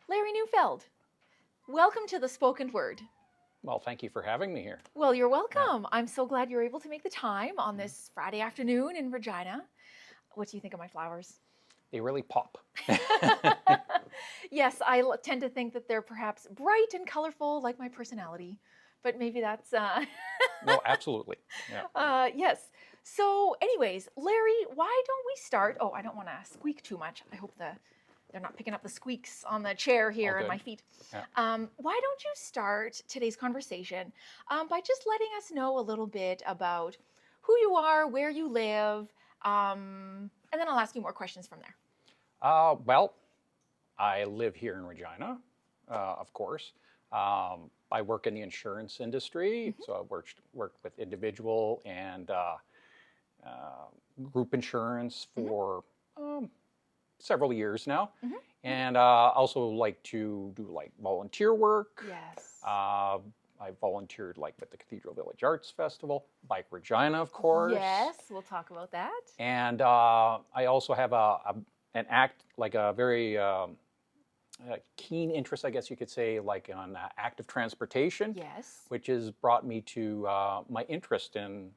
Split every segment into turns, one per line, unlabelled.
Larry Neufeld, welcome to the Spoken Word.
Well, thank you for having me here.
Well, you're welcome. I'm so glad you're able to make the time on this Friday afternoon in Regina. What do you think of my flowers?
They really pop.
Yes, I tend to think that they're perhaps bright and colorful like my personality, but maybe that's...
No, absolutely. Yeah.
Yes. So anyways, Larry, why don't we start? Oh, I don't want to squeak too much. I hope they're not picking up the squeaks on the chair here and my feet.
Yeah.
Why don't you start today's conversation by just letting us know a little bit about who you are, where you live, and then I'll ask you more questions from there.
Well, I live here in Regina, of course. I work in the insurance industry, so I've worked with individual and group insurance for several years now. And also like to do like volunteer work.
Yes.
I volunteered like with the Cathedral Village Arts Festival, Bike Regina, of course.
Yes, we'll talk about that.
And I also have an very keen interest, I guess you could say, like on active transportation.
Yes.
Which has brought me to my interest in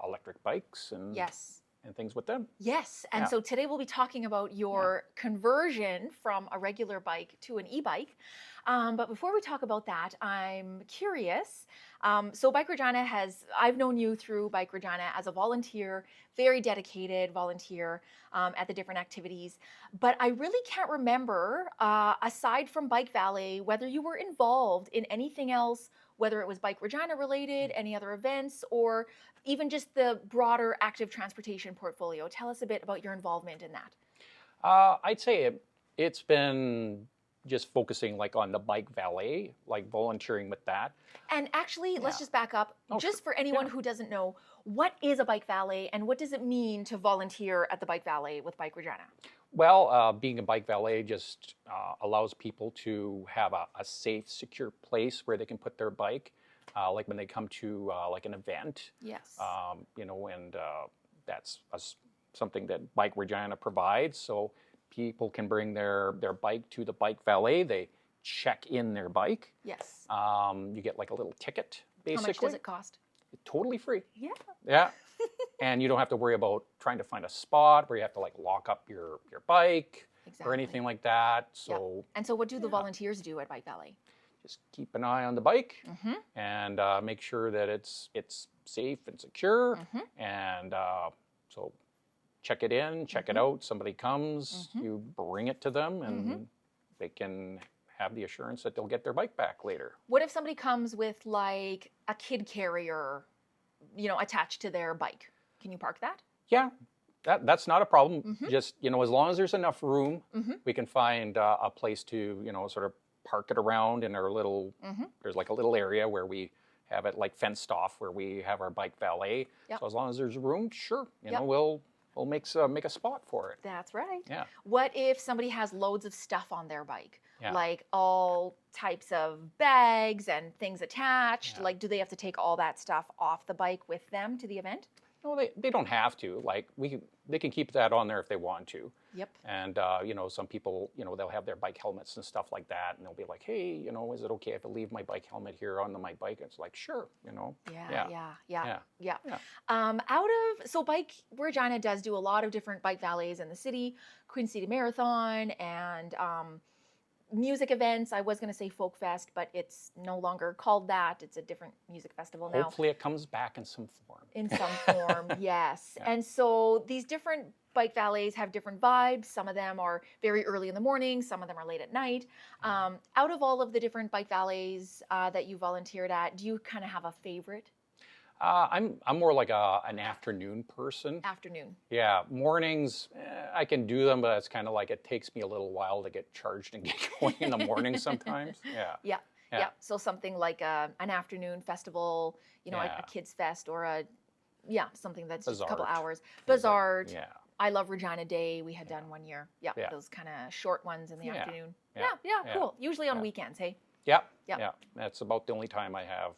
electric bikes and things with them.
Yes, and so today we'll be talking about your conversion from a regular bike to an e-bike. But before we talk about that, I'm curious. So Bike Regina I've known you through Bike Regina as a volunteer, very dedicated volunteer at the different activities. But I really can't remember, aside from Bike Valet, whether you were involved in anything else, whether it was Bike Regina related, any other events, or even just the broader active transportation portfolio. Tell us a bit about your involvement in that.
I'd say it's been just focusing like on the Bike Valet, like volunteering with that.
And actually, let's just back up. Just for anyone who doesn't know, what is a Bike Valet and what does it mean to volunteer at the Bike Valet with Bike Regina?
Well, being a Bike Valet just allows people to have a safe, secure place where they can put their bike, like when they come to like an event.
Yes.
And that's something that Bike Regina provides. So people can bring their bike to the Bike Valet. They check in their bike.
Yes.
You get like a little ticket, basically.
How much does it cost?
Totally free.
Yeah.
Yeah. And you don't have to worry about trying to find a spot where you have to like lock up your bike or anything like that. So.
And so what do the volunteers do at Bike Valet?
Just keep an eye on the bike and make sure that it's safe and secure. And so check it in, check it out. Somebody comes, you bring it to them, and they can have the assurance that they'll get their bike back later.
What if somebody comes with like a kid carrier, attached to their bike? Can you park that?
Yeah, that's not a problem. Just, as long as there's enough room, we can find a place to, sort of park it around in our little, there's like a little area where we have it like fenced off where we have our Bike Valet. So as long as there's room, sure, we'll make a spot for it.
That's right.
Yeah.
What if somebody has loads of stuff on their bike? Like all types of bags and things attached? Like, do they have to take all that stuff off the bike with them to the event?
No, they don't have to. Like they can keep that on there if they want to.
Yep.
And some people, they'll have their bike helmets and stuff like that, and they'll be like, hey, is it okay if I leave my bike helmet here on my bike? And it's like, sure,
Yeah. So Bike Regina does do a lot of different Bike Valets in the city, Queen City Marathon, and music events. I was going to say Folk Fest, but it's no longer called that. It's a different music festival now.
Hopefully it comes back in some form.
In some form, yes. And so these different Bike Valets have different vibes. Some of them are very early in the morning. Some of them are late at night. Out of all of the different Bike Valets that you volunteered at, do you kind of have a favorite?
I'm more like an afternoon person.
Afternoon.
Yeah, mornings I can do them, but it's kind of like it takes me a little while to get charged and get going in the morning sometimes.
Yeah. So something like an afternoon festival, like a kids fest or something that's just a couple hours. Bazaar.
Yeah.
I love Regina Day. We had done one year. Yeah. Those kind of short ones in the afternoon. Cool. Usually on weekends, hey?
Yeah. That's about the only time I have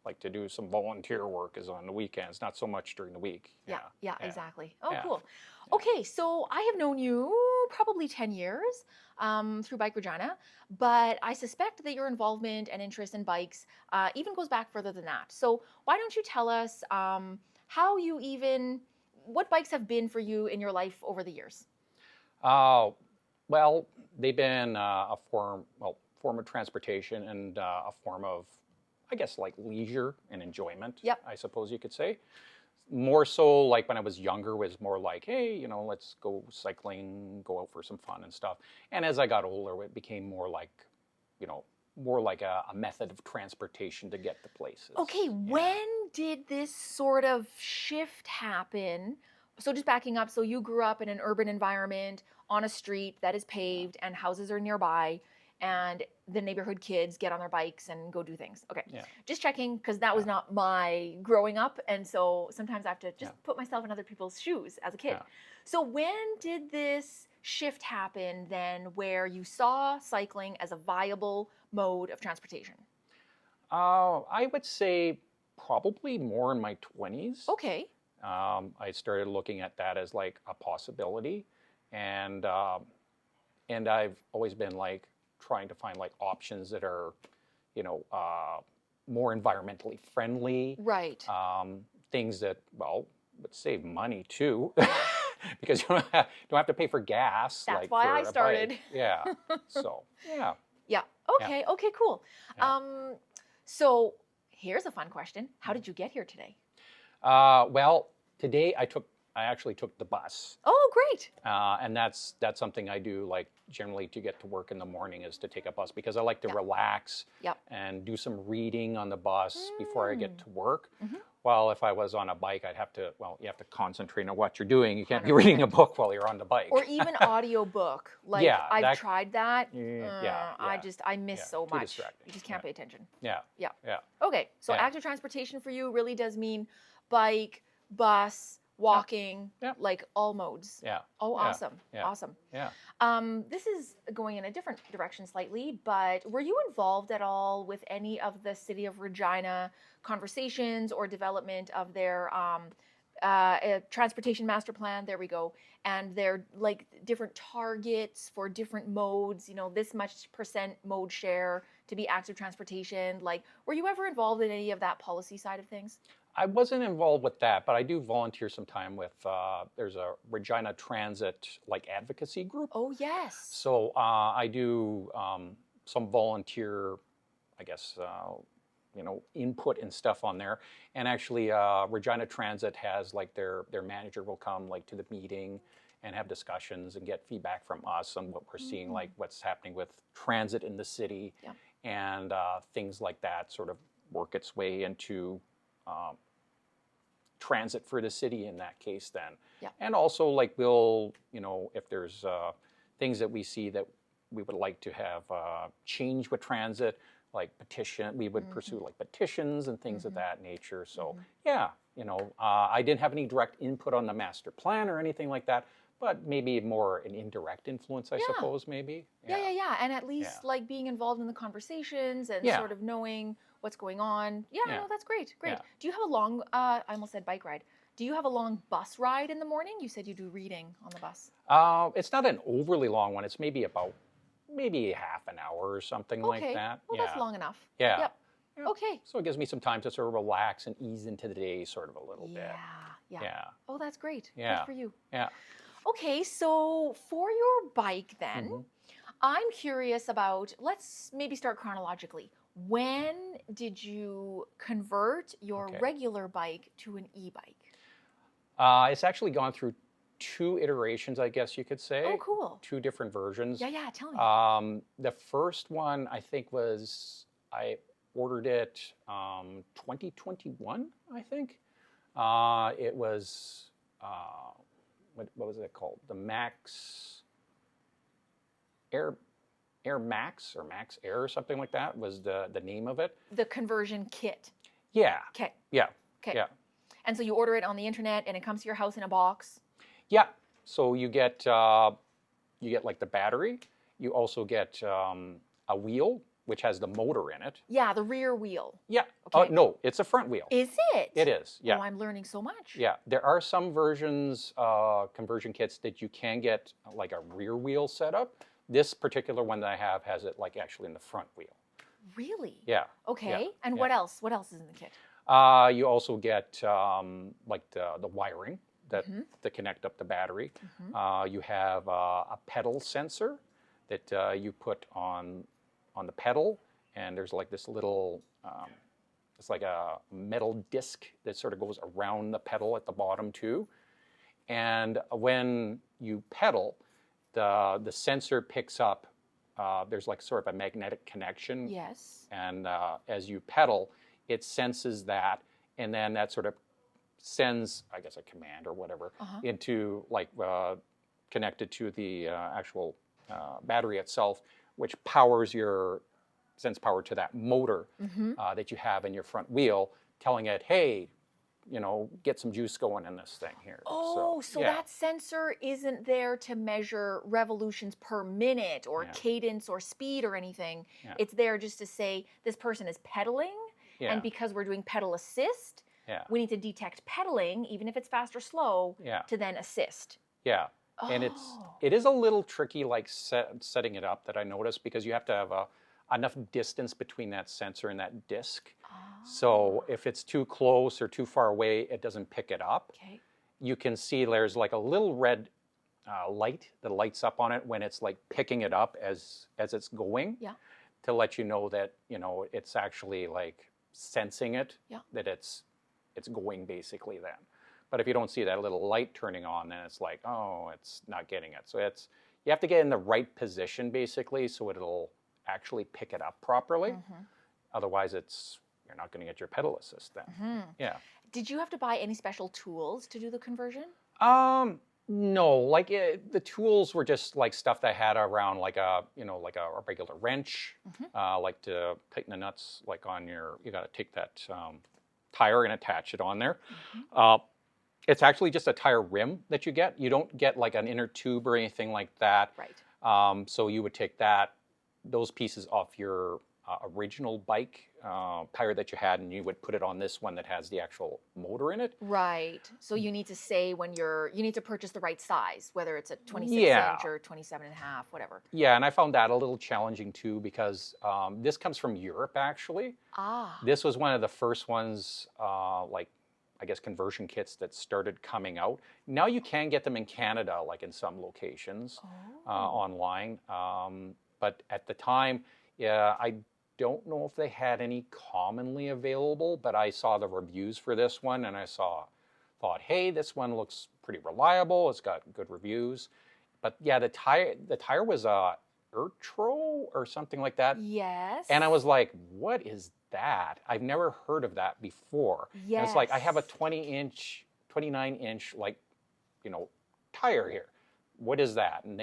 like to do some volunteer work is on the weekends, not so much during the week.
Yeah, exactly. Oh, cool. Okay, so I have known you probably 10 years through Bike Regina, but I suspect that your involvement and interest in bikes even goes back further than that. So why don't you tell us what bikes have been for you in your life over the years?
Well, they've been form of transportation and a form of, I guess, like leisure and enjoyment,
Yep.
I suppose you could say. More so like when I was younger was more like, hey, let's go cycling, go out for some fun and stuff. And as I got older, it became more like, a method of transportation to get to places.
Okay,
Yeah.
when did this sort of shift happen? So just backing up, so you grew up in an urban environment on a street that is paved and houses are nearby, and the neighborhood kids get on their bikes and go do things. Okay,
Yeah.
just checking because that was not my growing up, and so sometimes I have to just put myself in other people's shoes as a kid.
Yeah.
So when did this shift happen then where you saw cycling as a viable mode of transportation?
I would say probably more in my 20s.
Okay.
I started looking at that as like a possibility, and I've always been like trying to find like options that are, more environmentally friendly.
Right.
Things that would save money too, because you don't have to pay for gas.
That's
like
why
for
I
a
started.
bike. Yeah. So yeah.
Yeah. Okay. Okay. Cool.
Yeah.
So here's a fun question. How did you get here today?
Well, today I actually took the bus.
Oh, great.
And that's something I do like generally to get to work in the morning is to take a bus because I like to relax and do some reading on the bus before I get to work.
Mm-hmm.
While if I was on a bike, you have to concentrate on what you're doing. You can't be reading a book while you're on the bike.
Or even audiobook. Like I've tried that. I miss so
too
much.
distracting.
You just can't pay attention.
Yeah.
Yeah.
Yeah.
Okay. So active transportation for you really does mean bike, bus, walking, like all modes.
Yeah.
Oh,
Yeah.
awesome.
Yeah.
Awesome.
Yeah.
This is going in a different direction slightly, but were you involved at all with any of the City of Regina conversations or development of their transportation master plan? There we go. And their like different targets for different modes, this much percent mode share to be active transportation. Like, were you ever involved in any of that policy side of things?
I wasn't involved with that, but I do volunteer some time with, there's a Regina Transit like advocacy group.
Oh, yes.
So I do some volunteer, I guess, input and stuff on there. And actually Regina Transit has like their manager will come like to the meeting and have discussions and get feedback from us on what we're seeing, like what's happening with transit in the city and things like that sort of work its way into transit for the city in that case then.
Yeah.
And also like we'll, if there's things that we see that we would like to have change with transit, like we would pursue like petitions and things of that nature. So I didn't have any direct input on the master plan or anything like that, but maybe more an indirect influence, I suppose, maybe.
Yeah. And at least like being involved in the conversations and sort of knowing what's going on. No, that's great. Great.
Yeah.
Do you have a long, I almost said bike ride. Do you have a long bus ride in the morning? You said you do reading on the bus.
It's not an overly long one. It's maybe half an hour or something like that.
Well, that's long enough.
Yeah.
Yep. Okay.
So it gives me some time to sort of relax and ease into the day sort of a little bit.
Yeah. Oh, that's great.
Yeah.
Good for you.
Yeah.
Okay, so for your bike then, I'm curious about, let's maybe start chronologically. When did you convert your regular bike to an e-bike?
It's actually gone through 2 iterations, I guess you could say.
Oh, cool.
2 different versions.
Yeah, tell me.
The first one, I think, I ordered it 2021, I think. It was, what was it called? The Max Air Max or Max Air or something like that was the name of it.
The conversion kit.
Yeah.
Okay.
Yeah.
Okay.
Yeah.
And so you order it on the internet and it comes to your house in a box?
Yeah. So you get like the battery. You also get a wheel, which has the motor in it.
Yeah, the rear wheel.
Yeah.
Okay.
No, it's a front wheel.
Is it?
It is. Yeah.
Oh, I'm learning so much.
Yeah. There are some versions, conversion kits that you can get like a rear wheel setup. This particular one that I have has it like actually in the front wheel.
Really?
Yeah.
Okay.
Yeah.
And
Yeah.
what else? What else is in the kit?
You also get like the wiring that to connect up the battery. You have a pedal sensor that you put on the pedal, and there's like this little, it's like a metal disc that sort of goes around the pedal at the bottom too. And when you pedal, the sensor picks up. There's like sort of a magnetic connection.
Yes.
And as you pedal, it senses that, and then that sort of sends, I guess, a command or whatever into like connected to the actual battery itself, which sends power to that motor that you have in your front wheel, telling it, hey, get some juice going in this thing here.
Oh, so
yeah.
that sensor isn't there to measure revolutions per minute or cadence or speed or anything.
Yeah.
It's there just to say this person is pedaling, and because we're doing pedal assist, we need to detect pedaling, even if it's fast or slow, to then assist.
Yeah.
Oh.
And it is a little tricky, like setting it up, that I noticed, because you have to have enough distance between that sensor and that disc. So if it's too close or too far away, it doesn't pick it up.
Okay.
You can see there's like a little red light that lights up on it when it's like picking it up as it's going, to let you know that it's actually like sensing it, that it's going basically then. But if you don't see that little light turning on, then it's like, oh, it's not getting it. So you have to get in the right position basically, so it'll actually pick it up properly. Otherwise, you're not going to get your pedal assist then. Yeah.
Did you have to buy any special tools to do the conversion?
No, like the tools were just like stuff that I had around, like a regular wrench, like to tighten the nuts, like you got to take that tire and attach it on there. It's actually just a tire rim that you get. You don't get like an inner tube or anything like that.
Right.
So you would take those pieces off your original bike tire that you had, and you would put it on this one that has the actual motor in it.
Right. So you need to say you need to purchase the right size, whether it's a 26 inch or 27 and a half, whatever.
Yeah, and I found that a little challenging too, because this comes from Europe actually. This was one of the first ones, like I guess conversion kits that started coming out. Now you can get them in Canada, like in some locations online. But at the time, I don't know if they had any commonly available, but I saw the reviews for this one, and I thought, hey, this one looks pretty reliable. It's got good reviews. But yeah, the tire was Ertro or something like that.
Yes.
And I was like, what is that? I've never heard of that before.
Yes.
And it's like, I have a 29 inch like, tire here. What is that? And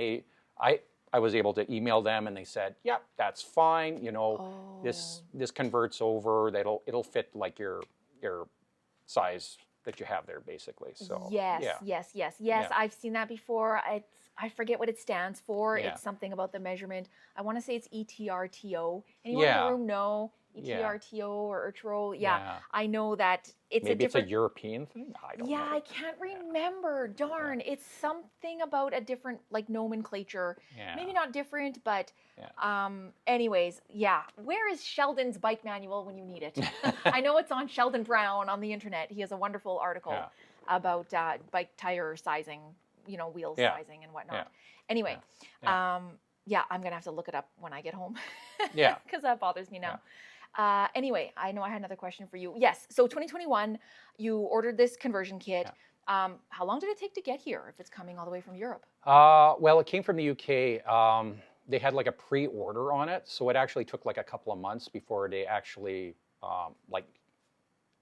I was able to email them, and they said, "Yep, that's fine. This converts over. It'll fit like your size that you have there, basically." So
yes. I've seen that before. I forget what it stands for. It's something about the measurement. I want to say it's ETRTO. Anyone in the room know ETRTO or ERTRO? Yeah, I know that it's
maybe
it's a
European thing. I don't know.
I can't remember. Darn, it's something about a different like nomenclature. Maybe not different, but anyways, where is Sheldon's bike manual when you need it? I know it's on Sheldon Brown on the internet. He has a wonderful article about bike tire sizing, wheel sizing and whatnot. Anyway, I'm gonna have to look it up when I get home. Because that bothers me now. Anyway, I know I had another question for you. Yes, so 2021, you ordered this conversion kit. How long did it take to get here if it's coming all the way from Europe?
Well, it came from the UK. They had like a pre-order on it, so it actually took like a couple of months before they actually like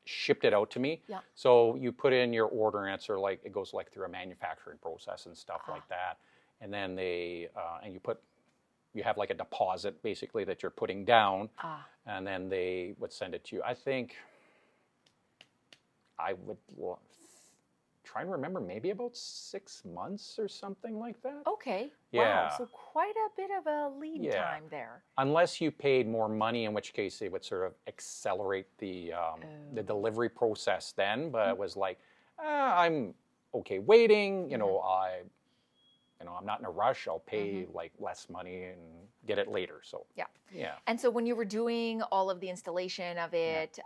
shipped it out to me. So you put in your order, and it goes like through a manufacturing process and stuff like that, and then you have like a deposit basically that you're putting down, and then they would send it to you. I think trying to remember, maybe about 6 months or something like that.
Okay.
Yeah.
Wow. So quite a bit of a lead
Yeah.
time there.
Unless you paid more money, in which case they would sort of accelerate the delivery process then. But it was like, I'm okay waiting. I'm not in a rush. I'll pay like less money and get it later. So
Yeah.
yeah.
And so when you were doing all of the installation of it,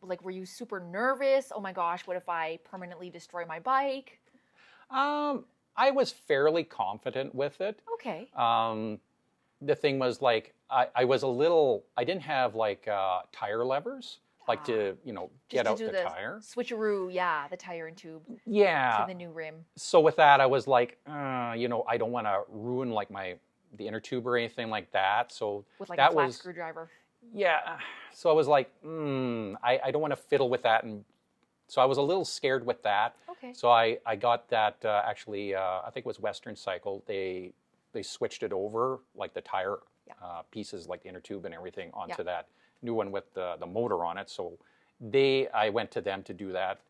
like were you super nervous? Oh my gosh, what if I permanently destroy my bike?
I was fairly confident with it.
Okay.
The thing was like I was a little. I didn't have like tire levers, like to get out
Just to do
the tire.
switcheroo, yeah, the tire and tube to
Yeah.
the new rim.
So with that, I was like, I don't want to ruin like the inner tube or anything like that. So
With like
that
a flat
was
screwdriver.
yeah. So I was like, I don't want to fiddle with that, and so I was a little scared with that.
Okay.
So I got that actually. I think it was Western Cycle. They switched it over, like the tire pieces, like the inner tube and everything, onto that new one with the motor on it. So I went to them to do that.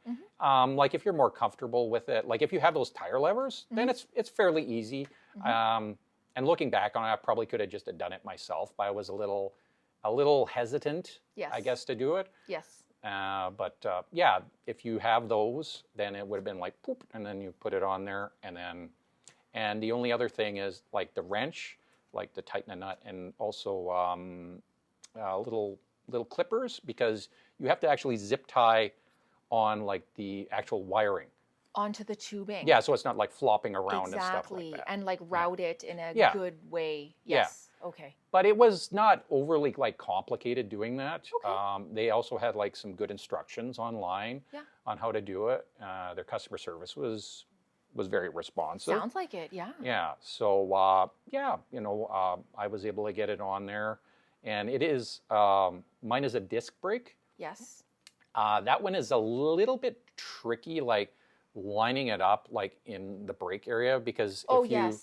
Like if you're more comfortable with it, like if you have those tire levers, then it's fairly easy. And looking back on it, I probably could have just done it myself, but I was a little hesitant, I guess, to do it.
Yes.
But yeah, if you have those, then it would have been like poop, and then you put it on there, and the only other thing is like the wrench, like to tighten a nut, and also little clippers, because you have to actually zip tie on like the actual wiring.
Onto the tubing.
Yeah, so it's not like flopping around and stuff like
Exactly.
that.
And like route it in a good way.
Yeah.
Yes. Okay.
But it was not overly like complicated doing that.
Okay.
They also had like some good instructions online on how to do it. Their customer service was very responsive.
Sounds like it, yeah.
Yeah. So I was able to get it on there, and it is mine is a disc brake.
Yes.
That one is a little bit tricky, like lining it up like in the brake area, because if you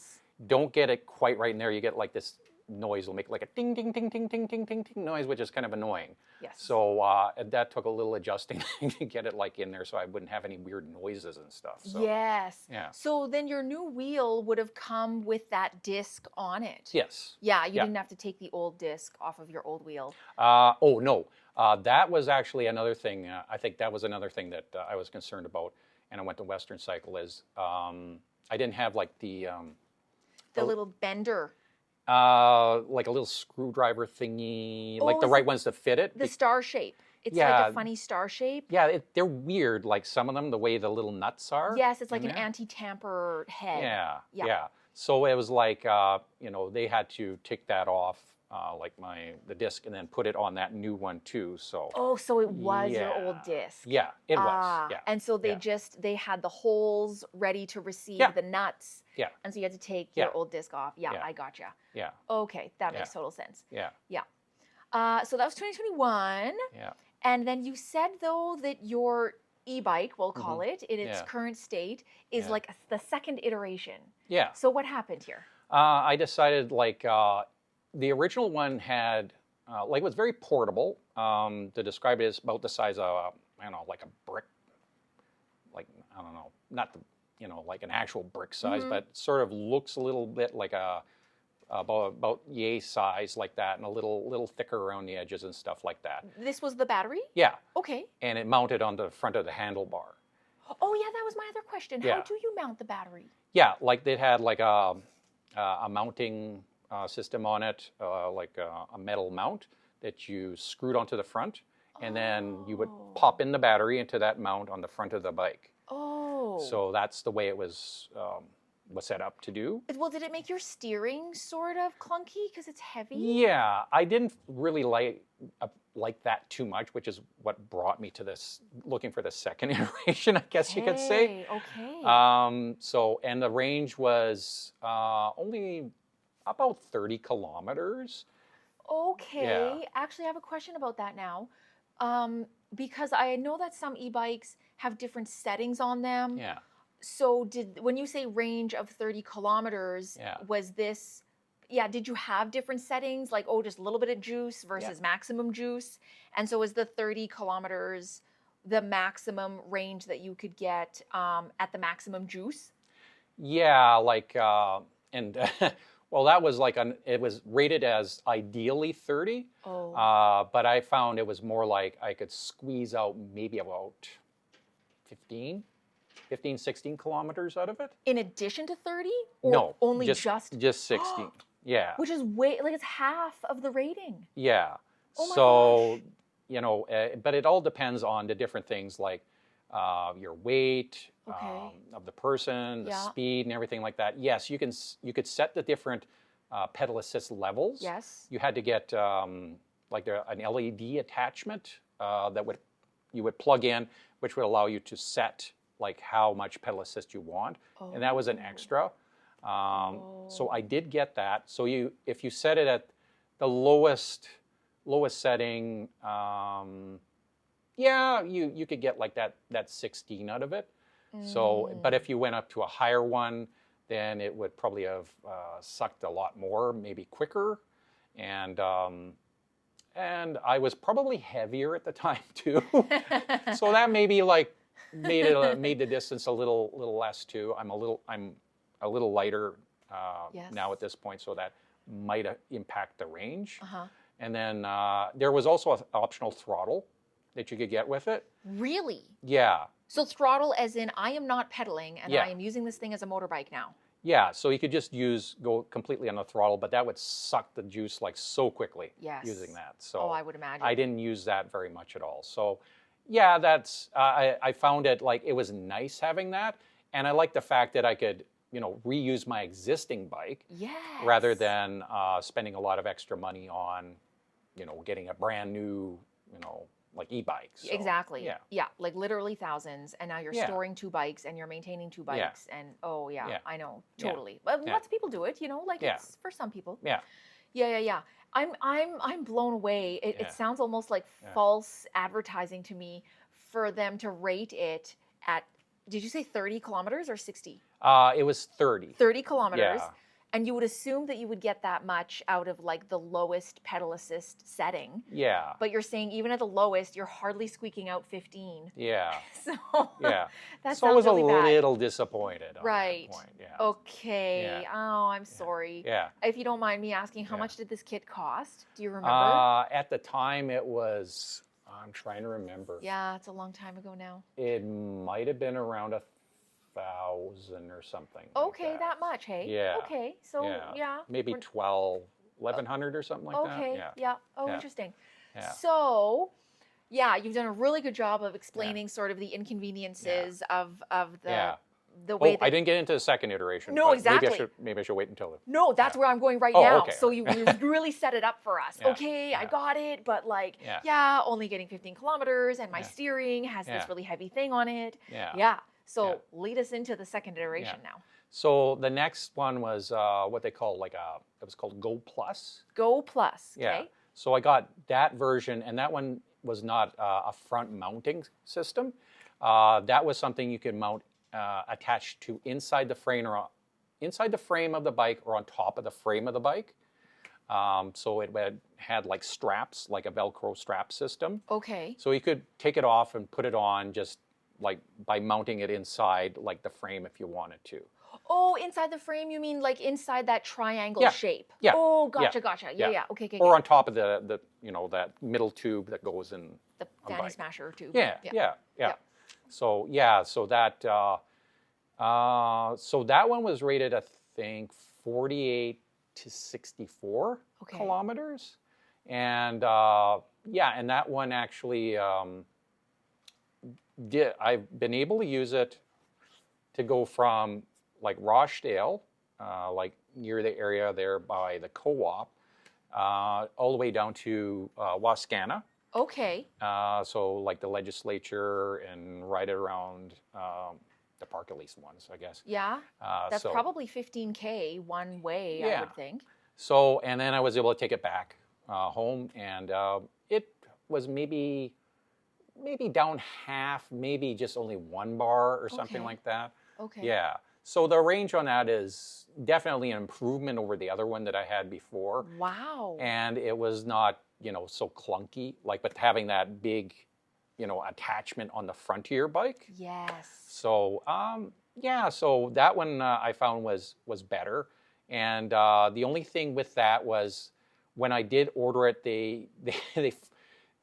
don't get it quite right in there, you get like this noise will make like a ding ding ding ding ding ding ding ding noise, which is kind of annoying.
Yes.
So that took a little adjusting to get it like in there, so I wouldn't have any weird noises and stuff. So,
yes.
Yeah.
So then your new wheel would have come with that disc on it.
Yes.
Yeah, you didn't have to take the old disc off of your old wheel.
Oh no, that was actually another thing. I think that was another thing that I was concerned about, and I went to Western Cycle. Is I didn't have like the
little bender.
Like a little screwdriver thingy, like the right ones to fit it.
The star shape. It's like a funny star shape.
Yeah, they're weird, like some of them, the way the little nuts are.
Yes, it's like an anti-tamper head.
Yeah. So it was like, they had to take that off, like the disc, and then put it on that new one too, so.
Oh, so it was your old disc.
Yeah, it was, yeah.
And so they had the holes ready to receive the nuts.
Yeah.
And so you had to take your old disc off. Yeah, I gotcha.
Yeah.
Okay, that makes total sense.
Yeah.
Yeah. So that was 2021.
Yeah.
And then you said, though, that your e-bike, we'll call it, in its current state, is like the second iteration. Yeah. So what happened here?
I decided, like, the original one had, it was very portable. To describe it, is about the size of, like a brick. Like, I don't know, not the, like an actual brick size, but sort of looks a little bit like about yay size, like that, and a little thicker around the edges and stuff like that.
This was the battery?
Yeah.
Okay.
And it mounted on the front of the handlebar.
Oh yeah, that was my other question. How do you mount the battery?
Yeah, like they had like a mounting system on it, like a metal mount that you screwed onto the front, and then you would pop in the battery into that mount on the front of the bike. Oh. So that's the way it was set up to do.
Well, did it make your steering sort of clunky because it's heavy?
Yeah, I didn't really like that too much, which is what brought me to this, looking for the second iteration, I guess you could say.
Okay.
So, and the range was only about 30 kilometers.
Okay.
Yeah.
Actually, I have a question about that now. Because I know that some e-bikes have different settings on them.
Yeah.
So when you say range of 30 kilometers, was this, did you have different settings? Like, just a little bit of juice versus maximum juice? And so is the 30 kilometers the maximum range that you could get at the maximum juice?
Yeah, like, and well, that was like it was rated as ideally 30,
Oh.
but I found it was more like I could squeeze out maybe about 15, 16 kilometers out of it.
In addition to 30? Or
No,
only
just 16. Yeah,
Which is way, like it's half of the rating.
yeah.
Oh my
So,
gosh.
you know, but it all depends on the different things like your weight,
Okay.
of the person, the
Yeah.
speed, and everything like that. Yes, you could set the different pedal assist levels.
Yes.
You had to get like an LED attachment you would plug in, which would allow you to set like how much pedal assist you want, and that was an
Oh.
extra. So I did get that. So if you set it at the lowest setting, yeah, you could get like that 16 out of it. So, but if you went up to a higher one, then it would probably have sucked a lot more, maybe quicker, and I was probably heavier at the time too, so that maybe like made the distance a little less too. I'm a little lighter
Yes.
now at this point, so that might impact the range.
Uh-huh.
And then there was also an optional throttle that you could get with it.
Really?
Yeah,
So throttle as in I am not pedaling and
Yeah.
I am using this thing as a motorbike now.
yeah. So you could just go completely on the throttle, but that would suck the juice like so quickly.
Yes.
Using that. So
Oh, I would imagine.
I didn't use that very much at all. So yeah, that's I found it like it was nice having that, and I like the fact that I could reuse my existing bike
Yes.
rather than spending a lot of extra money on getting a brand new like e-bike. So,
Exactly.
Yeah.
Yeah, like literally thousands, and now you're
Yeah.
storing two bikes and you're maintaining two
Yeah.
bikes, and oh yeah,
Yeah.
I know
Yeah.
totally. But
Yeah.
lots of people do it, like
Yeah.
it's for some people.
Yeah.
Yeah. I'm blown away. It
Yeah.
sounds almost like
Yeah.
false advertising to me for them to rate it at. Did you say 30 kilometers or 60?
It was 30.
30 kilometers.
Yeah.
And you would assume that you would get that much out of like the lowest pedal assist setting.
Yeah.
But you're saying even at the lowest, you're hardly squeaking out 15.
Yeah.
So
Yeah.
that
So I
sounds
was
really
a
bad.
little disappointed on
Right.
that point. Yeah.
Okay.
Yeah.
Oh, I'm sorry.
Yeah.
If you don't mind me asking, how
Yeah.
much did this kit cost? Do you remember?
At the time, it was. I'm trying to remember.
Yeah, it's a long time ago now.
It might have been around 1,000 or something.
Okay,
like
that much, hey?
Yeah.
Okay, so yeah.
Maybe
we're-
1,100 or something like that.
Okay, yeah. Oh,
Yeah.
interesting.
Yeah.
So, yeah, you've done a really good job of explaining sort of the inconveniences of the
Yeah.
the way that
I didn't get into the second iteration.
No,
but
exactly.
Maybe I should wait until.
No, that's
Yeah.
where I'm going right
Oh,
now.
okay.
So you really set it up for us.
Yeah,
Okay, I
yeah.
got it, but like,
Yeah.
only getting 15 kilometers, and my
Yeah.
steering has this
Yeah.
really heavy thing on it.
Yeah.
Yeah. So
Yeah.
lead us into the second iteration now.
So the next one was what they call it was called Go Plus.
Go Plus.
Yeah.
Okay.
So I got that version, and that one was not a front mounting system. That was something you could mount attached to inside the frame of the bike or on top of the frame of the bike. So it had like straps, like a Velcro strap system.
Okay.
So you could take it off and put it on just like by mounting it inside like the frame if you wanted to.
Oh, inside the frame, you mean like inside that triangle
Yeah.
shape?
Yeah.
Oh,
Yeah.
gotcha.
Yeah.
Yeah. Okay.
Or on top of the that middle tube that goes in.
the
a
Danny
bike.
Smasher tube.
Yeah.
Yeah.
So that one was rated, I think, 48 to 64
Okay.
kilometers, and and that one actually I've been able to use it to go from like Rochdale, like near the area there by the co-op, all the way down to Wascana.
Okay.
So like the legislature and right around the park at least once, I guess.
Yeah. That's
so,
probably 15K one way, I
Yeah.
would think.
So, and then I was able to take it back home, and it was maybe down half, maybe just only one bar or something
Okay.
like that.
Okay.
Yeah. So the range on that is definitely an improvement over the other one that I had before.
Wow.
And it was not, so clunky, like, but having that big attachment on the front of your bike.
Yes.
So yeah, so that one I found was better. And the only thing with that was when I did order it, they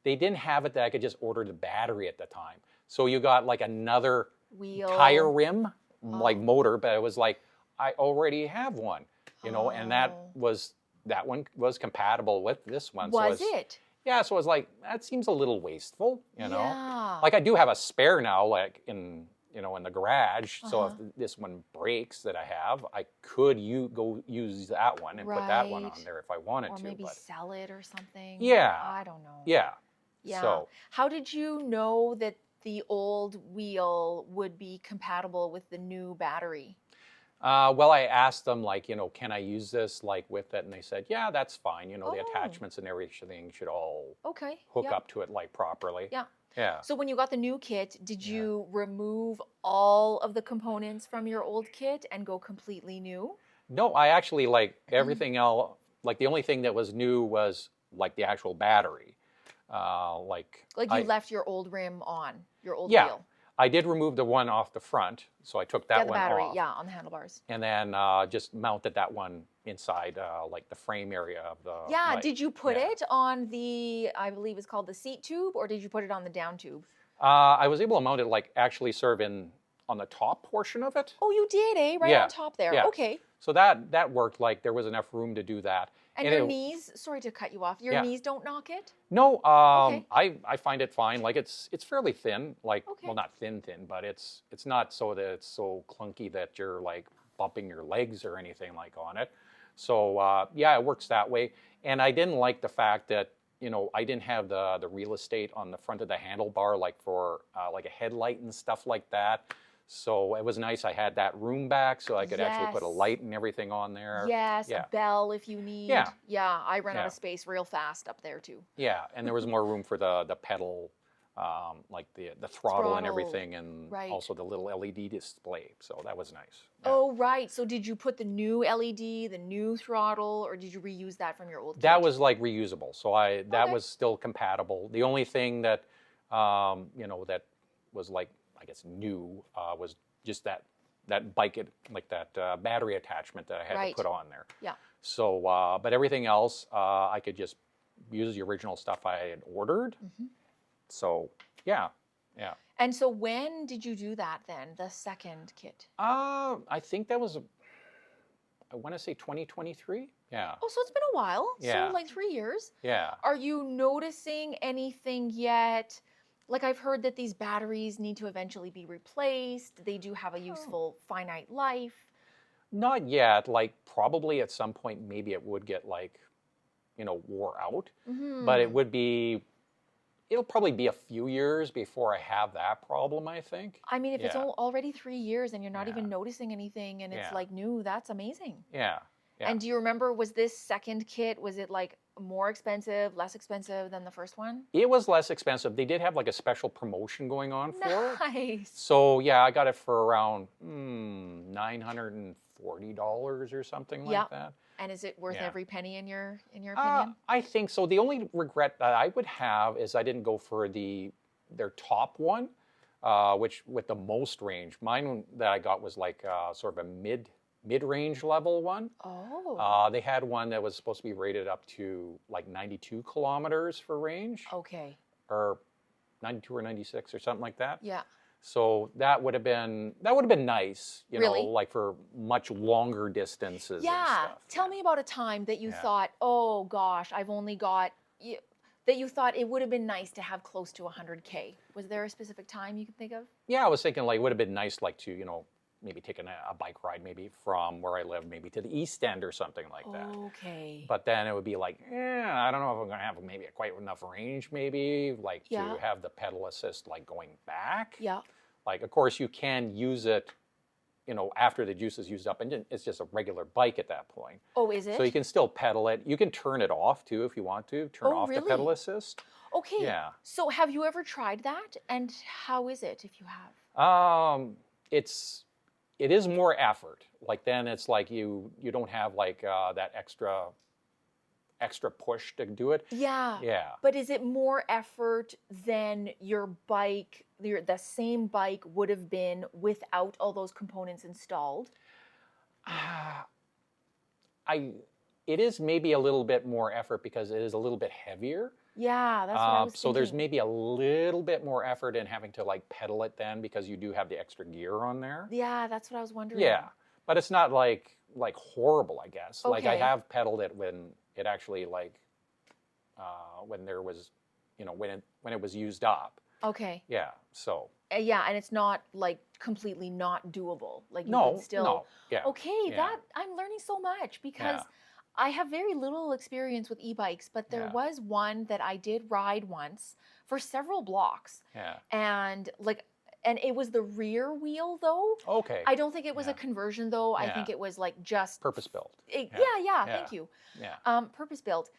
didn't have it that I could just order the battery at the time. So you got like another
Wheel.
tire rim, like motor, but it was like I already have one, and that one was compatible with this one.
Was
so
it?
Yeah, so I was like, that seems a little wasteful,
Yeah.
Like I do have a spare now, like in the garage. So if this one breaks that I have, I could go use that one and put that one on there if I wanted to.
Or maybe sell it or something.
Yeah.
I don't know.
Yeah.
Yeah.
So
how did you know that the old wheel would be compatible with the new battery?
Well, I asked them, like, can I use this, like, with it? And they said, yeah, that's fine. The attachments and everything should all hook up to it, like, properly.
Yeah.
Yeah.
So when you got the new kit, did you remove all of the components from your old kit and go completely new?
No, I actually, like, everything else, like, the only thing that was new was, like, the actual battery. Like
you left your old rim on, your old
yeah,
wheel.
I did remove the one off the front, so I took that one
the battery,
off.
yeah, on the handlebars.
And then just mounted that one inside, like the frame area of the
Yeah,
bike.
did you put it on the, I believe it's called the seat tube, or did you put it on the down tube?
I was able to mount it, like, actually sort of on the top portion of it.
Oh, you did, eh? Right on top there.
Yeah.
Okay.
So that worked. Like, there was enough room to do that.
And your knees, sorry to cut you off, your knees don't knock it?
No,
Okay.
I find it fine. Like, it's fairly thin. Like,
Okay.
well, not thin, but it's not so that it's so clunky that you're, like, bumping your legs or anything like on it. So yeah, it works that way. And I didn't like the fact that I didn't have the real estate on the front of the handlebar, like for like a headlight and stuff like that. So it was nice. I had that room back, so I could actually put a light and everything on there.
Yes, a bell if you need.
Yeah.
Yeah, I run out of space real fast up there too.
Yeah, and there was more room for the pedal, like the throttle and everything, and also the little LED display. So that was nice. Yeah.
Oh, right. So did you put the new LED, the new throttle, or did you reuse that from your old kit?
That was like reusable. So that was still compatible. The only thing that that was, like, I guess new was just that bike, like that battery attachment that I had to put on there.
Yeah.
So, but everything else, I could just use the original stuff I had ordered. Mm-hmm. So, yeah.
And so when did you do that then, the second kit?
I think that was, I want to say 2023. Yeah.
Oh, so it's been a while.
Yeah.
So like 3 years.
Yeah.
Are you noticing anything yet? Like, I've heard that these batteries need to eventually be replaced. They do have a useful finite life.
Not yet. Like, probably at some point, maybe it would get, like, wore out. Mm-hmm. But it'll probably be a few years before I have that problem, I think.
I mean, if it's already 3 years and you're not even noticing anything and it's like new, that's amazing.
Yeah.
And do you remember, was this second kit, was it like more expensive, less expensive than the first one?
It was less expensive. They did have like a special promotion going on for it.
Nice.
So yeah, I got it for around $940 or something like that.
And is it worth every penny in your opinion?
I think so. The only regret that I would have is I didn't go for their top one, which with the most range. Mine that I got was like sort of a mid-range level one.
Oh.
They had one that was supposed to be rated up to like 92 kilometers for range.
Okay.
Or 92 or 96 or something like that.
Yeah.
So that would have been nice,
Really?
like for much longer distances.
Yeah.
And stuff.
Tell me about a time that you thought, oh gosh, I've only got, that you thought it would have been nice to have close to 100K. Was there a specific time you could think of?
Yeah, I was thinking, like, it would have been nice, like, to, maybe taking a bike ride maybe from where I live, maybe to the East End or something like that.
Okay.
But then it would be like, I don't know if I'm going to have maybe quite enough range maybe, like to have the pedal assist like going back.
Yeah.
Like, of course, you can use it, after the juice is used up, and it's just a regular bike at that point.
Oh, is it?
So you can still pedal it. You can turn it off too if you want to, turn off the pedal assist.
Okay.
Yeah.
So have you ever tried that? And how is it if you have?
It is more effort. Like, then it's like you don't have like that extra extra push to do it.
Yeah.
Yeah.
But is it more effort than your bike, the same bike would have been without all those components installed?
Ah, it is maybe a little bit more effort because it is a little bit heavier.
Yeah, that's what I was
So there's
thinking.
maybe a little bit more effort in having to like pedal it then because you do have the extra gear on there.
Yeah, that's what I was wondering.
Yeah, but it's not like horrible, I guess. Like I
Okay.
have pedaled it when it actually like when there was, when it was used up.
Okay.
Yeah. So
Yeah, and it's not like completely not doable. Like you
no,
can still.
no. Yeah.
Okay,
Yeah.
that I'm learning so much because
Yeah.
I have very little experience with e-bikes, but there
Yeah.
was one that I did ride once for several blocks.
Yeah.
And it was the rear wheel though.
Okay.
I don't think it was
Yeah.
a conversion though. I
Yeah.
think it was like just
Purpose built.
yeah,
Yeah.
yeah,
Yeah.
thank you.
Yeah.
Purpose built.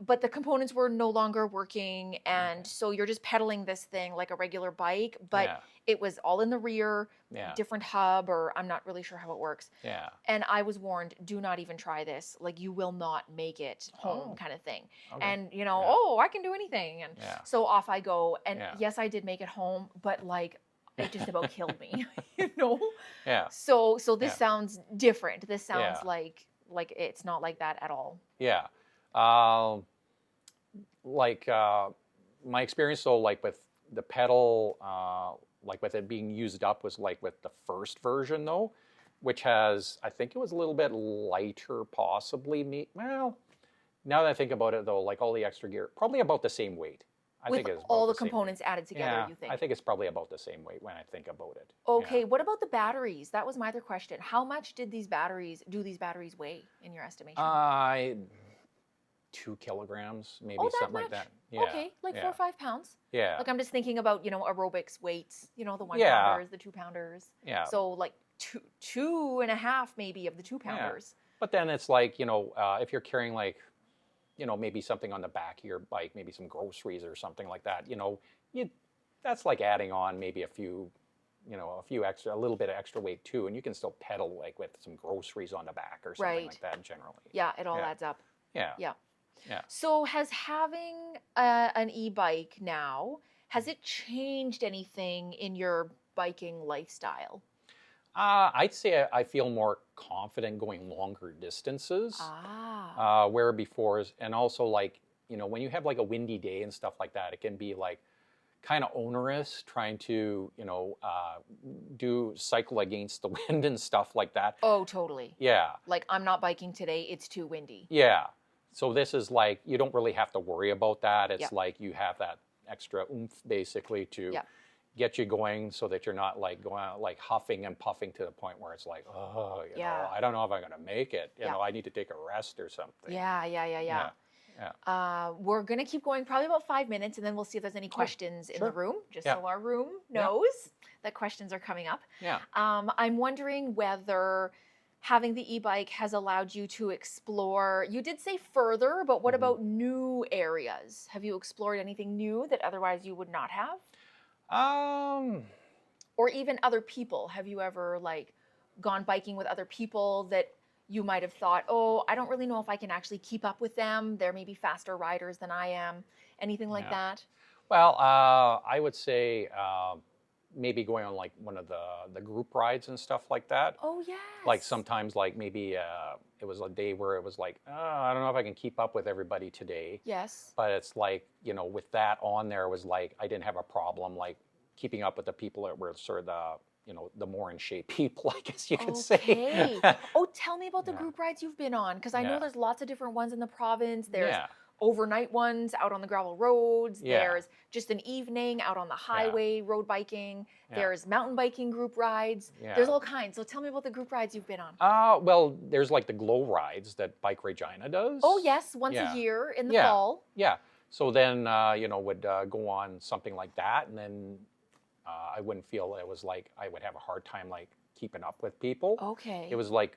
But the components were no longer working, and
Okay.
so you're just pedaling this thing like a regular bike, but
Yeah.
it was all in the rear,
Yeah.
different hub, or I'm not really sure how it works.
Yeah.
And I was warned, do not even try this. Like you will not make it home,
Oh.
kind of thing.
Okay.
And
Yeah.
oh, I can do anything. And
Yeah.
so off I go. And
Yeah.
yes, I did make it home, but like it just about killed me, you know?
Yeah.
So this
Yeah.
sounds different. This sounds
Yeah.
like it's not like that at all.
Yeah. My experience, so like with the pedal, like with it being used up, was like with the first version though, which has, I think it was a little bit lighter, possibly. Well, now that I think about it though, like all the extra gear, probably about the same weight. I
With
think it's
all
about
the
same weight.
components added together,
Yeah,
you think?
I think it's probably about the same weight when I think about it.
Okay, what about the batteries? That was my other question. How much do these batteries weigh in your estimation?
Yeah. 2 kilograms, maybe
Oh, that
something like
much?
that. Yeah.
Okay, like 4
yeah.
or 5 pounds.
Yeah.
Like I'm just thinking about, aerobics weights, the 1
Yeah.
pounders, the 2 pounders.
Yeah.
So like two and a half maybe of the 2 pounders.
But then it's like, if you're carrying like, maybe something on the back of your bike, maybe some groceries or something like that, that's like adding on maybe a little bit of extra weight too, and you can still pedal like with some groceries on the back or something
Right.
like that generally.
Yeah, it all
Yeah.
adds up.
Yeah.
Yeah.
Yeah.
So has having an e-bike now, has it changed anything in your biking lifestyle?
I'd say I feel more confident going longer distances.
Ah.
Where before, and also like, when you have like a windy day and stuff like that, it can be like kind of onerous trying to, do cycle against the wind and stuff like that.
Oh, totally.
Yeah.
Like I'm not biking today, it's too windy.
Yeah. So this is like, you don't really have to worry about that. It's
Yep.
like you have that extra oomph basically to
Yep.
get you going so that you're not like going out like huffing and puffing to the point where it's like, oh,
Yeah.
I don't know if I'm going to make it.
Yeah.
I need to take a rest or something.
Yeah.
Yeah.
We're gonna keep going probably about 5 minutes, and then we'll see if there's any questions in the
sure.
room, just
Yeah.
so our room
Yeah.
knows that questions are coming up.
Yeah.
I'm wondering whether having the e-bike has allowed you to explore. You did say further, but what
Mhm.
about new areas? Have you explored anything new that otherwise you would not have?
Um,
Or even other people? Have you ever like gone biking with other people that you might have thought, oh, I don't really know if I can actually keep up with them. They're maybe faster riders than I am. Anything like
Yeah.
that?
well, I would say maybe going on like one of the group rides and stuff like that.
Oh, yes.
Like sometimes like maybe it was a day where it was like, oh, I don't know if I can keep up with everybody today.
Yes.
But it's like, with that on there was like, I didn't have a problem like keeping up with the people that were sort of the more in shape people, I guess you could
Okay.
say.
Oh, tell me about the
Yeah.
group rides you've been on, because I know
Yeah.
there's lots of different ones in the province. There's
Yeah.
overnight ones out on the gravel roads.
Yeah.
There's just an evening out on the highway road biking.
Yeah.
There's mountain biking group rides.
Yeah.
There's all kinds. So tell me about the group rides you've been on.
Well, there's like the glow rides that Bike Regina does.
Oh, yes, once
Yeah.
a year in the
Yeah.
fall.
Yeah. So then, would go on something like that, and then I wouldn't feel it was like I would have a hard time like keeping up with people.
Okay.
It was like,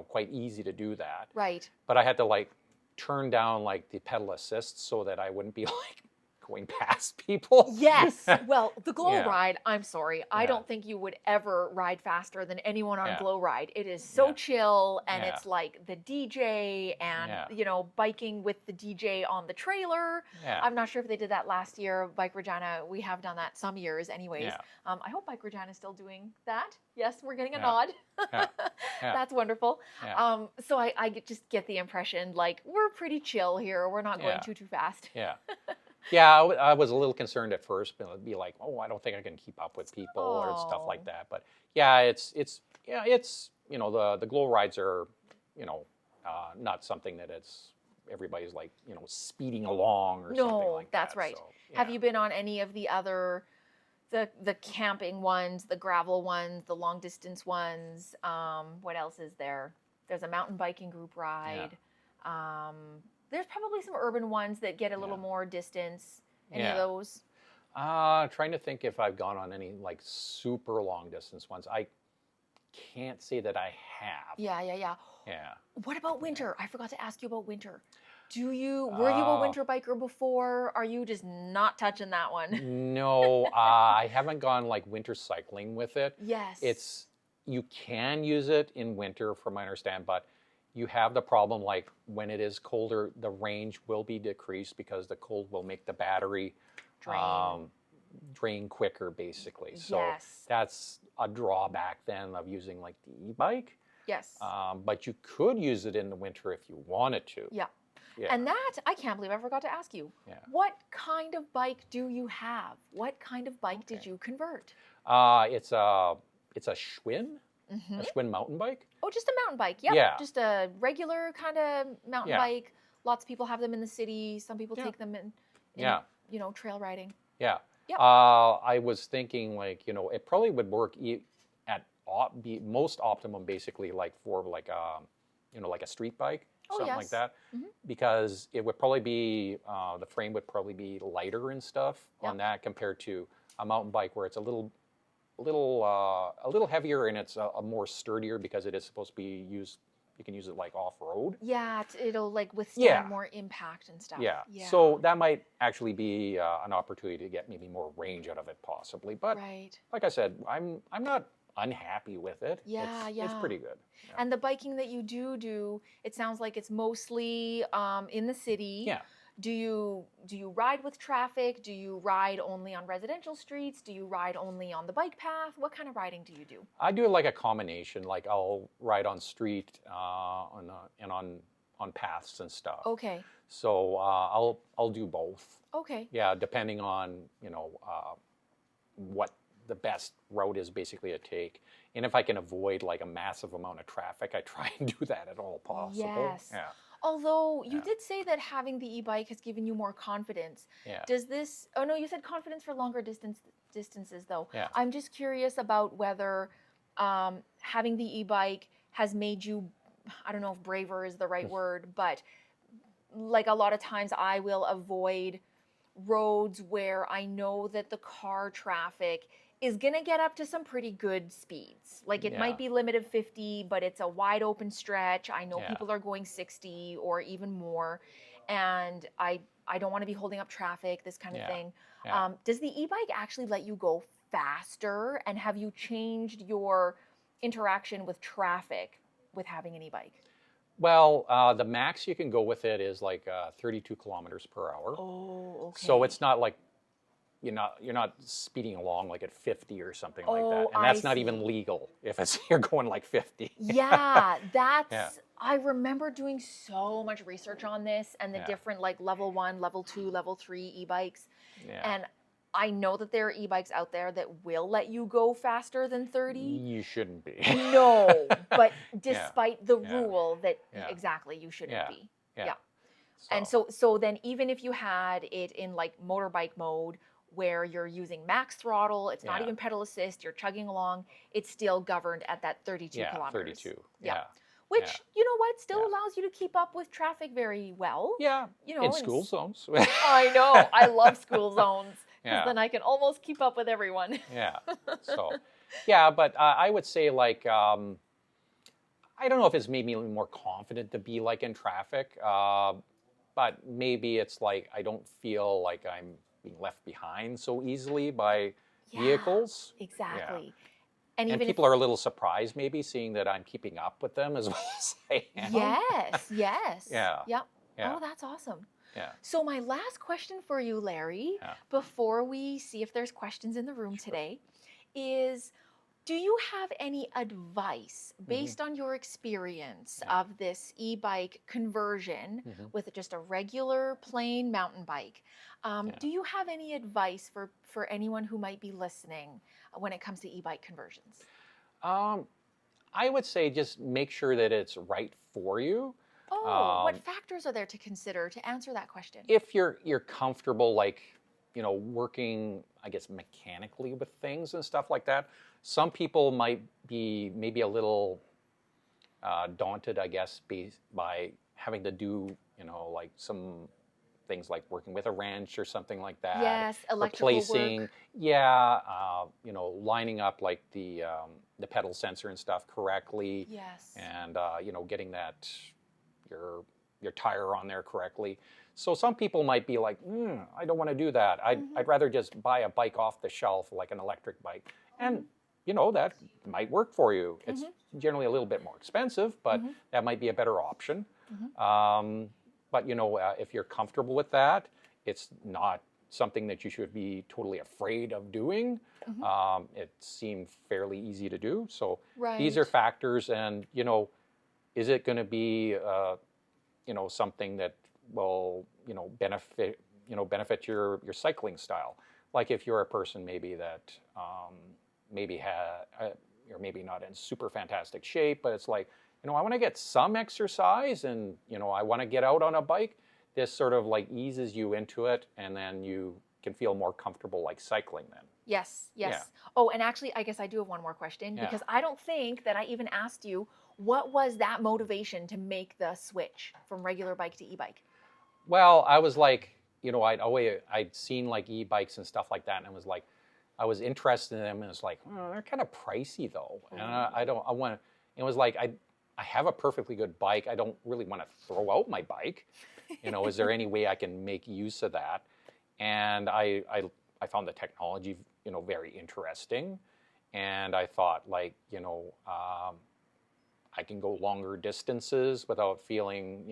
quite easy to do that.
Right.
But I had to like turn down like the pedal assist so that I wouldn't be like going past people.
Yes. Well, the Glow
Yeah.
Ride, I'm sorry. I
Yeah.
don't think you would ever ride faster than anyone on
Yeah.
Glow Ride. It is so
Yeah.
chill, and
Yeah.
it's like the DJ and,
Yeah.
you know, biking with the DJ on the trailer.
Yeah.
I'm not sure if they did that last year. Bike Regina, we have done that some years anyways.
Yeah.
I hope Bike Regina is still doing that. Yes, we're getting a
Yeah.
nod.
Yeah. Yeah.
That's wonderful.
Yeah.
So I just get the impression like we're pretty chill here. We're not going
Yeah.
too fast.
Yeah. Yeah, I was a little concerned at first, but it'd be like, oh, I don't think I can keep up with people or stuff like
Oh.
that. But yeah, it's you know, the glow rides are, you know, not something that it's everybody's like, you know, speeding along or something
No,
like
that's
that.
right.
So,
Have
yeah.
you been on any of the other the camping ones, the gravel ones, the long distance ones? What else is there? There's a mountain biking group ride. There's probably some urban ones that get a little
Yeah.
more distance. Any of
Yeah.
those?
Trying to think if I've gone on any like super long distance ones. I can't say that I have.
Yeah.
Yeah.
What about winter? I forgot to ask you about winter. Were you a winter biker before? Are you just not touching that one?
No, I haven't gone like winter cycling with it.
Yes.
You can use it in winter, from my understand, but you have the problem like when it is colder, the range will be decreased because the cold will make the battery
Drain.
drain quicker, basically. So
Yes.
that's a drawback then of using like the e-bike.
Yes.
But you could use it in the winter if you wanted to.
Yeah.
Yeah.
And that, I can't believe I forgot to ask you.
Yeah.
What kind of bike do you have? What kind of bike did
Okay.
you convert?
It's a Schwinn,
Mm-hmm.
a Schwinn mountain bike.
Oh, just a mountain bike. Yep.
Yeah.
Just a regular kind of mountain
Yeah.
bike. Lots of people have them in the city. Some people
Yeah.
take them in
Yeah.
you know, trail riding.
Yeah.
Yep.
I was thinking like, you know, it probably would work at be most optimum basically like for like you know, like a street bike,
Oh,
something like
yes.
that,
Mhm.
because it would probably be the frame would probably be lighter and stuff
Yep.
on that compared to a mountain bike where it's a little heavier and it's a more sturdier because it is supposed to be used. You can use it like off road.
Yeah, it'll like withstand
Yeah.
more impact and stuff.
Yeah. So that might actually be an opportunity to get maybe more range out of it, possibly. But
right.
like I said, I'm not unhappy with it.
Yeah,
It's
yeah.
pretty good. Yeah.
And the biking that you do, it sounds like it's mostly in the city.
Yeah.
Do you ride with traffic? Do you ride only on residential streets? Do you ride only on the bike path? What kind of riding do you do?
I do like a combination. Like I'll ride on street and on paths and stuff.
Okay.
So I'll do both.
Okay.
Yeah, depending on what the best route is basically to take, and if I can avoid like a massive amount of traffic, I try and do that at all possible.
Yes.
Yeah.
Although you
Yeah.
did say that having the e-bike has given you more confidence.
Yeah.
Does this? Oh no, you said confidence for longer distances though.
Yeah.
I'm just curious about whether having the e-bike has made you, I don't know if braver is the right word, but like a lot of times I will avoid roads where I know that the car traffic is going to get up to some pretty good speeds. Like it
Yeah.
might be limited 50, but it's a wide open stretch. I know
Yeah.
people are going 60 or even more. And I don't want to be holding up traffic, this kind of
Yeah.
thing.
Yeah.
Does the e-bike actually let you go faster? And have you changed your interaction with traffic with having an e-bike?
Well, the max you can go with it is like 32 kilometers per hour.
Oh, okay.
So it's not like you're not speeding along like at 50 or something like that,
Oh,
and that's
I
not
see.
even legal if it's you're going like 50.
Yeah, that's.
Yeah.
I remember doing so much research on this and the
Yeah.
different like level 1, level 2, level 3 e-bikes.
Yeah.
And I know that there are e-bikes out there that will let you go faster than 30.
You shouldn't be.
No, but despite the
Yeah.
rule that
Yeah.
exactly you shouldn't
Yeah.
be.
Yeah.
Yeah. And so then even if you had it in like motorbike mode where you're using max throttle, it's not
Yeah.
even pedal assist, you're chugging along, it's still governed at that 32
yeah,
kilometers.
32.
Yeah.
Yeah.
Which,
Yeah.
you know what, still
Yeah.
allows you to keep up with traffic very well.
Yeah.
You know,
In
and
school zones.
I know. I love school zones because
Yeah.
then I can almost keep up with everyone.
Yeah. So, yeah, but I would say like I don't know if it's made me more confident to be like in traffic, but maybe it's like I don't feel like I'm being left behind so easily by
Yeah,
vehicles. Yeah.
exactly. And
And
even if
people are a little surprised maybe seeing that I'm keeping up with them as well as I am.
yes, yes.
Yeah.
Yep.
Yeah.
Oh, that's awesome.
Yeah.
So my last question for you, Larry,
Yeah.
before we see if there's questions in the room
Sure.
today, is do you have any advice
Mm-hmm.
based on your experience
Yeah.
of this e-bike conversion
Mm-hmm.
with just a regular plain mountain bike?
Yeah.
Do you have any advice for anyone who might be listening when it comes to e-bike conversions?
Um, I would say just make sure that it's right for you.
Oh, what
Um,
factors are there to consider to answer that question?
if you're comfortable, like, working, I guess, mechanically with things and stuff like that, some people might be maybe a little daunted, I guess, by having to do, like some things like working with a wrench or something like that,
Yes, electrical
replacing,
work.
yeah, lining up like the pedal sensor and stuff correctly,
Yes.
and getting that your your tire on there correctly. So some people might be like, I don't want to do that. I'd rather just buy a bike off the shelf, like an electric bike, and that might work for you. It's generally a little bit more expensive, but that might be a better option. But if you're comfortable with that, it's not something that you should be totally afraid of doing. It seemed fairly easy to do. So these are
Right.
factors, and is it going to be something that will benefit your cycling style? Like if you're a person maybe that maybe you're maybe not in super fantastic shape, but it's like, I want to get some exercise, and I want to get out on a bike. This sort of like eases you into it, and then you can feel more comfortable like cycling then.
Yes,
Yeah.
yes. Oh, and actually, I guess I do have one more question
Yeah.
because I don't think that I even asked you what was that motivation to make the switch from regular bike to e-bike?
Well, I was like, I'd seen like e-bikes and stuff like that, and it was like, I was interested in them, and it's like, they're kind of pricey though, and I don't, I want. It was like I have a perfectly good bike. I don't really want to throw out my bike. Is there any way I can make use of that? And I found the technology, very interesting, and I thought like, I can go longer distances without feeling,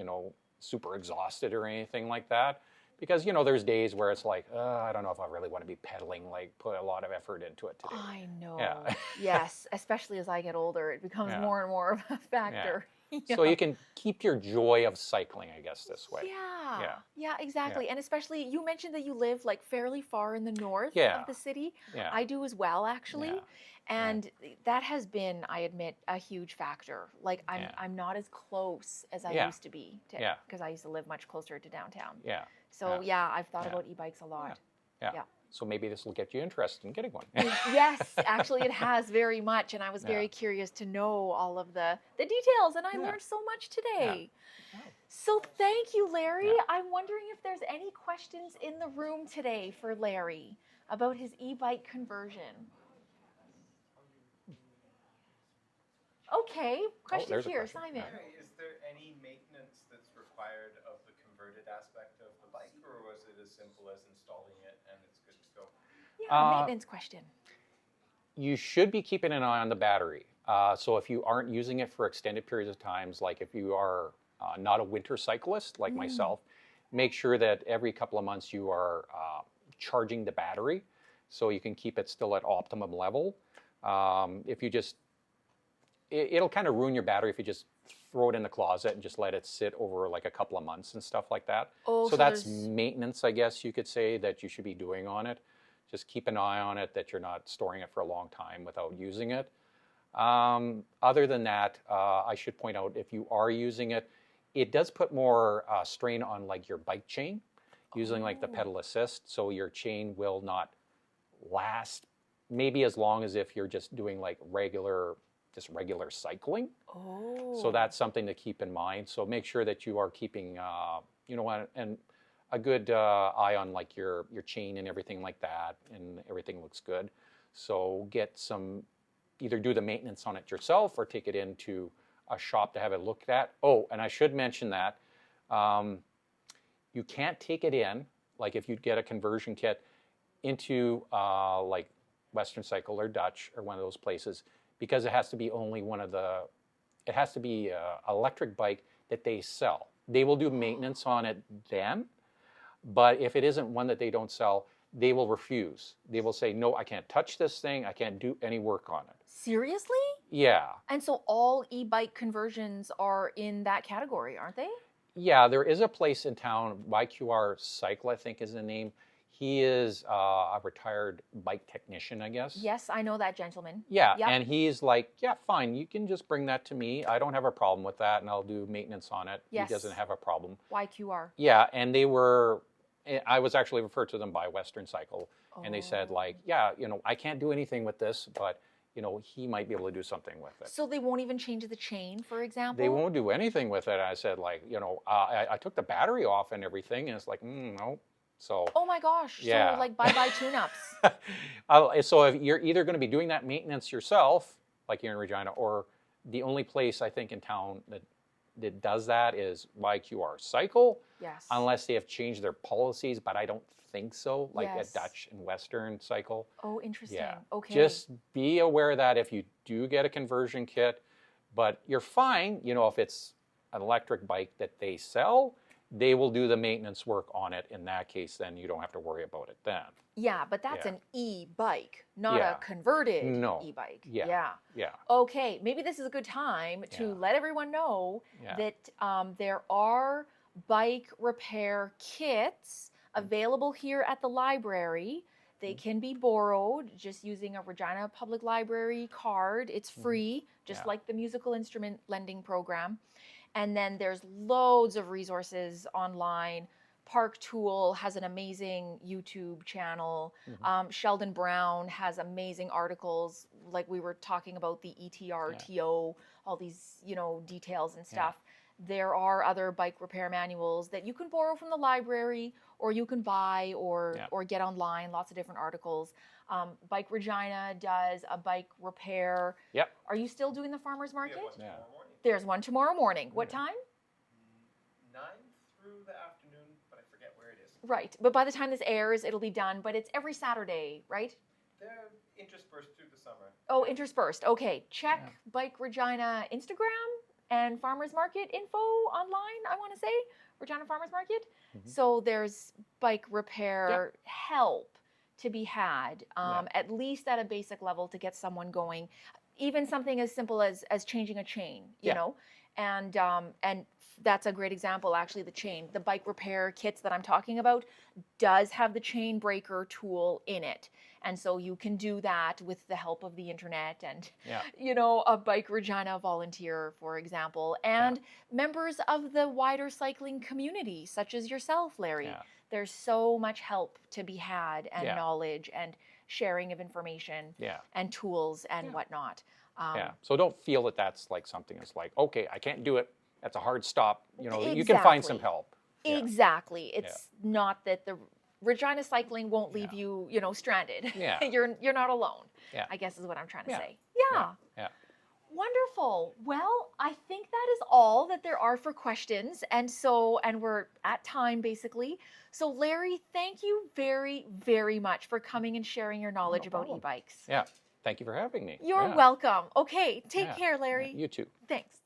super exhausted or anything like that. Because, there's days where it's like, I don't know if I really want to be pedaling, like put a lot of effort into it today.
I know.
Yeah.
Yes, especially as I get older, it becomes
Yeah.
more and more of a factor.
So you can keep your joy of cycling, I guess, this way.
Yeah. Yeah, exactly. And especially you mentioned that you live like fairly far in the north
Yeah.
of the city.
Yeah.
I do as well, actually.
Yeah.
And that has been, I admit, a huge factor. Like I'm not as close as I
Yeah.
used to be
Yeah.
because I used to live much closer to downtown.
Yeah.
So yeah, I've thought
Yeah.
about e-bikes a lot.
Yeah.
Yeah.
So maybe this will get you interested in getting one.
Yes, actually it has very much, and I was
Yeah.
very curious to know all of the details, and I learned so much today.
Oh.
So thank you, Larry.
Yeah.
I'm wondering if there's any questions in the room today for Larry about his e-bike conversion. Okay, question
there's a
here,
question.
Simon.
Hi, is there any maintenance that's required of the converted aspect of the bike, or was it as simple as installing it and it's good to go?
Yeah, maintenance question.
You should be keeping an eye on the battery. So if you aren't using it for extended periods of times, like if you are not a winter cyclist like myself, make sure that every couple of months you are charging the battery so you can keep it still at optimum level. If you just, it'll kind of ruin your battery if you just throw it in the closet and just let it sit over like a couple of months and stuff like that.
Oh,
so that's
there's-
maintenance, I guess you could say, that you should be doing on it. Just keep an eye on it, that you're not storing it for a long time without using it. Other than that, I should point out, if you are using it, it does put more strain on like your bike chain, using like the pedal assist. So your chain will not last maybe as long as if you're just doing like regular cycling.
Oh.
So that's something to keep in mind. So make sure that you are keeping, and a good eye on like your chain and everything like that, and everything looks good. So either do the maintenance on it yourself or take it into a shop to have it looked at. Oh, and I should mention that you can't take it in like if you get a conversion kit into like Western Cycle or Dutch or one of those places, because it has to be only one of the, it has to be an electric bike that they sell. They will do maintenance on it then, but if it isn't one that they don't sell, they will refuse. They will say, no, I can't touch this thing. I can't do any work on it.
Seriously?
Yeah.
And so all e-bike conversions are in that category, aren't they?
Yeah, there is a place in town, YQR Cycle, I think is the name. He is a retired bike technician, I guess.
Yes, I know that gentleman.
Yeah,
Yep.
and he's like, yeah, fine, you can just bring that to me. I don't have a problem with that, and I'll do maintenance on it.
Yes.
He doesn't have a problem.
YQR.
Yeah, and they were, I was actually referred to them by Western Cycle, and they said like, yeah, you know, I can't do anything with this, but you know, he might be able to do something with it.
So they won't even change the chain, for example?
They won't do anything with it. I said like, you know, I took the battery off and everything, and it's like, no. So.
Oh my gosh.
Yeah.
So like bye-bye tune-ups.
So if you're either going to be doing that maintenance yourself, like here in Regina, or the only place I think in town that does that is YQR Cycle,
Yes.
unless they have changed their policies, but I don't think so, like
Yes.
a Dutch and Western Cycle.
Oh, interesting.
Yeah.
Okay.
Just be aware that if you do get a conversion kit, but you're fine, you know, if it's an electric bike that they sell, they will do the maintenance work on it. In that case, then you don't have to worry about it then.
Yeah, but that's
Yeah.
an e-bike, not
Yeah.
a converted
No.
e-bike.
Yeah.
Yeah.
Yeah.
Okay, maybe this is a good time to
Yeah.
let everyone know
Yeah.
that there are bike repair kits available here at the library. They can be borrowed just using a Regina Public Library card. It's free, just
Yeah.
like the musical instrument lending program. And then there's loads of resources online. Park Tool has an amazing YouTube channel. Sheldon Brown has amazing articles, like we were talking about the ETRTO, all these, you know, details and stuff. There are other bike repair manuals that you can borrow from the library, or you can buy, or get online. Lots of different articles. Bike Regina does a bike repair.
Yep.
Are you still doing the farmers
We have
market?
one tomorrow morning.
There's one tomorrow morning. What time?
9 through the afternoon, but I forget where it is.
Right. But by the time this airs, it'll be done. But it's every Saturday, right?
They're interspersed through the summer.
Oh, interspersed. Okay. Check Bike Regina Instagram and farmers market info online, I want to say. Regina Farmers Market. So there's bike repair help to be had, at least at a basic level, to get someone going. Even something as simple as changing a chain, you know, and that's a great example. Actually, the chain, the bike repair kits that I'm talking about, does have the chain breaker tool in it, and so you can do that with the help of the internet and, you know, a Bike Regina volunteer, for example, and members of the wider cycling community, such as yourself, Larry. There's so much help to be had, and knowledge, and sharing of information, and tools, and whatnot.
So don't feel that that's like something that's like, okay, I can't do it. That's a hard stop. You know, you can find some help.
Exactly. It's not that the Regina Cycling won't leave you, you know, stranded. You're not alone. I guess is what I'm trying to say.
Yeah.
Wonderful. Well, I think that is all that there are for questions. And we're at time basically. So Larry, thank you very, very much for coming and sharing your knowledge about e-bikes.
Yeah. Thank you for having me.
You're welcome. Okay. Take care, Larry.
You too.
Thanks.